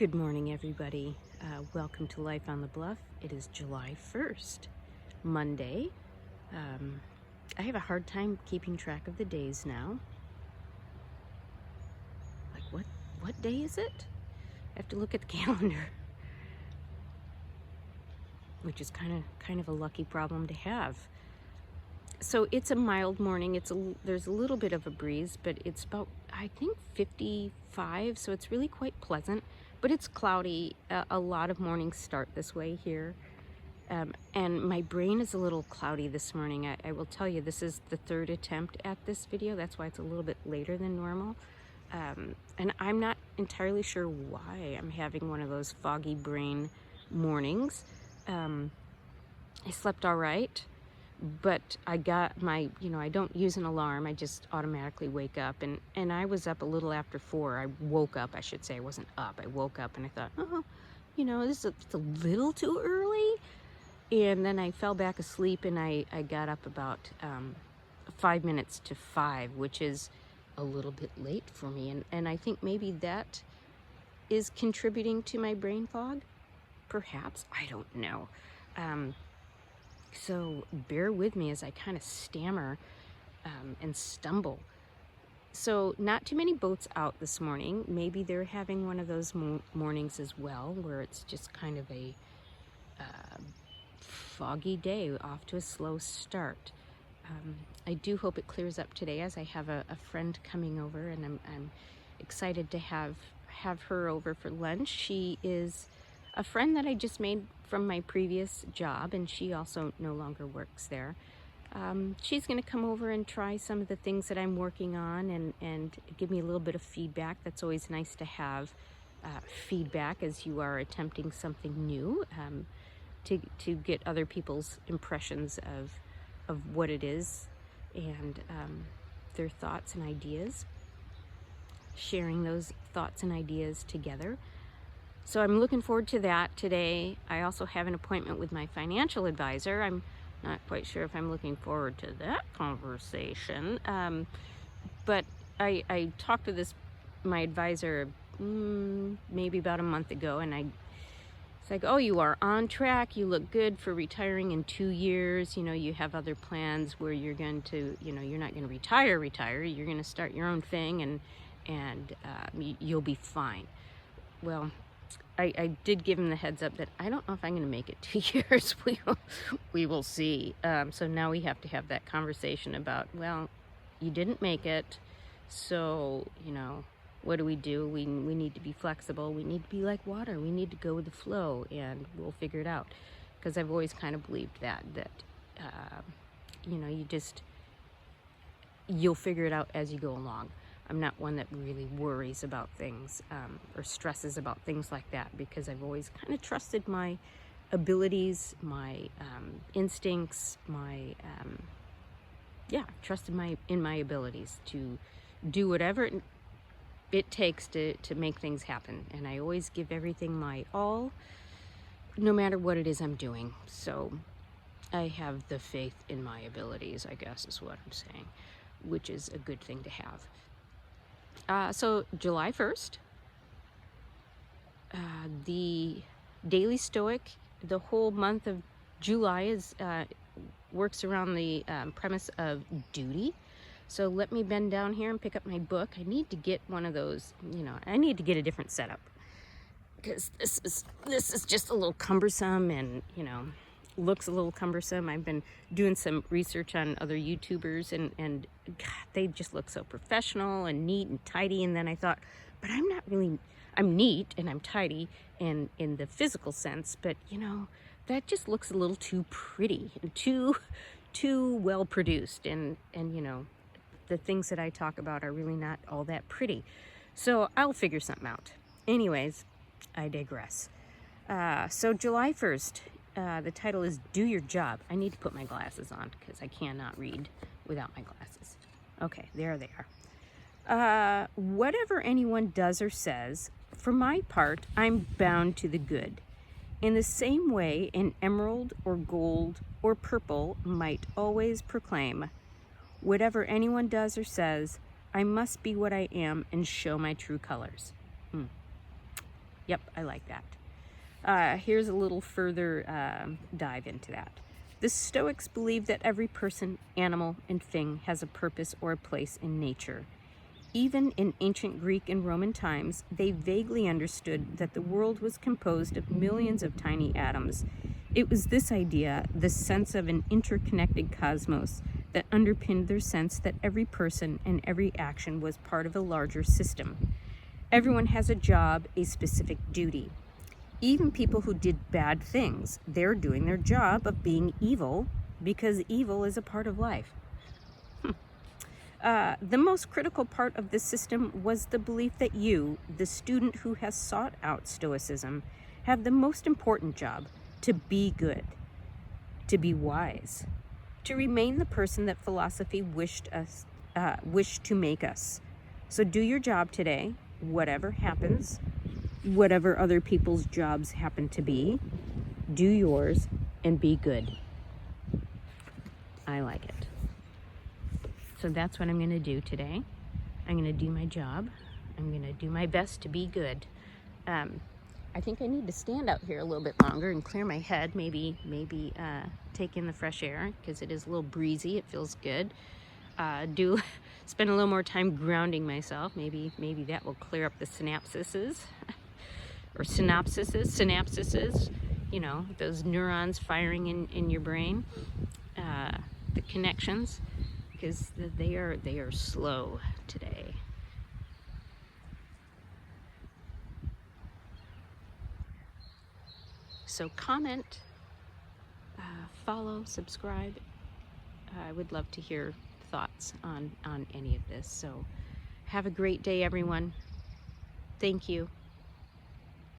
Good morning, everybody. Welcome to Life on the Bluff. It is July 1st, Monday. I have a hard time keeping track of the days now. Like, what day is it? I have to look at the calendar, which is kind of a lucky problem to have. So it's a mild morning. There's a little bit of a breeze, but it's about, I think, 55, so it's really quite pleasant. But it's cloudy. A lot of mornings start this way here. And my brain is a little cloudy this morning. I will tell you, this is the third attempt at this video. That's why it's a little bit later than normal. And I'm not entirely sure why I'm having one of those foggy brain mornings. I slept all right, but I got my, I don't use an alarm. I just automatically wake up. And I was up a little after 4. I woke up, I should say. I wasn't up. I woke up and I thought, it's a little too early. And then I fell back asleep and I got up about 5 minutes to 5, which is a little bit late for me. And I think maybe that is contributing to my brain fog. Perhaps. I don't know. So bear with me as I kind of stammer and stumble. So not too many boats out this morning. Maybe they're having one of those mornings as well, where it's just kind of a foggy day, off to a slow start. I do hope it clears up today, as I have a friend coming over, and I'm excited to have her over for lunch. She is a friend that I just made from my previous job, and she also no longer works there. She's going to come over and try some of the things that I'm working on and give me a little bit of feedback. That's always nice to have feedback as you are attempting something new, to get other people's impressions of what it is and their thoughts and ideas, sharing those thoughts and ideas together. So I'm looking forward to that today. I also have an appointment with my financial advisor. I'm not quite sure if I'm looking forward to that conversation. But I talked to my advisor maybe about a month ago, and it's like, oh, you are on track. You look good for retiring in 2 years. You have other plans where you're going to, you're not going to retire. You're going to start your own thing, and you'll be fine. Well, I did give him the heads up that I don't know if I'm going to make it 2 years. We will see. So now we have to have that conversation about, well, you didn't make it, so, what do? We need to be flexible. We need to be like water. We need to go with the flow, and we'll figure it out. Because I've always kind of believed that you'll figure it out as you go along. I'm not one that really worries about things or stresses about things like that, because I've always kind of trusted my abilities, my instincts, trusted in my abilities to do whatever it takes to make things happen. And I always give everything my all, no matter what it is I'm doing. So I have the faith in my abilities, I guess is what I'm saying, which is a good thing to have. So July 1st, the Daily Stoic, the whole month of July works around the premise of duty. So let me bend down here and pick up my book. I need to get one of those, I need to get a different setup, because this is just a little cumbersome and, looks a little cumbersome. I've been doing some research on other YouTubers, and God, they just look so professional and neat and tidy. And then I thought, but I'm neat and I'm tidy in the physical sense, but that just looks a little too pretty and too well produced. And the things that I talk about are really not all that pretty. So I'll figure something out. Anyways, I digress. So July 1st, the title is Do Your Job. I need to put my glasses on because I cannot read without my glasses. Okay, there they are. Whatever anyone does or says, for my part, I'm bound to the good. In the same way, an emerald or gold or purple might always proclaim, whatever anyone does or says, I must be what I am and show my true colors. Yep, I like that. Here's a little further dive into that. The Stoics believe that every person, animal, and thing has a purpose or a place in nature. Even in ancient Greek and Roman times, they vaguely understood that the world was composed of millions of tiny atoms. It was this idea, the sense of an interconnected cosmos, that underpinned their sense that every person and every action was part of a larger system. Everyone has a job, a specific duty. Even people who did bad things, they're doing their job of being evil because evil is a part of life. The most critical part of this system was the belief that you, the student who has sought out Stoicism, have the most important job: to be good, to be wise, to remain the person that philosophy wished to make us. So do your job today, whatever happens, whatever other people's jobs happen to be. Do yours and be good. I like it. So that's what I'm going to do today. I'm going to do my job. I'm going to do my best to be good. I think I need to stand out here a little bit longer and clear my head. Maybe take in the fresh air because it is a little breezy. It feels good. Spend a little more time grounding myself. Maybe that will clear up the synapses. Or synapses, you know, those neurons firing in your brain, the connections, because they are slow today. So comment, follow, subscribe. I would love to hear thoughts on any of this. So have a great day, everyone. Thank you.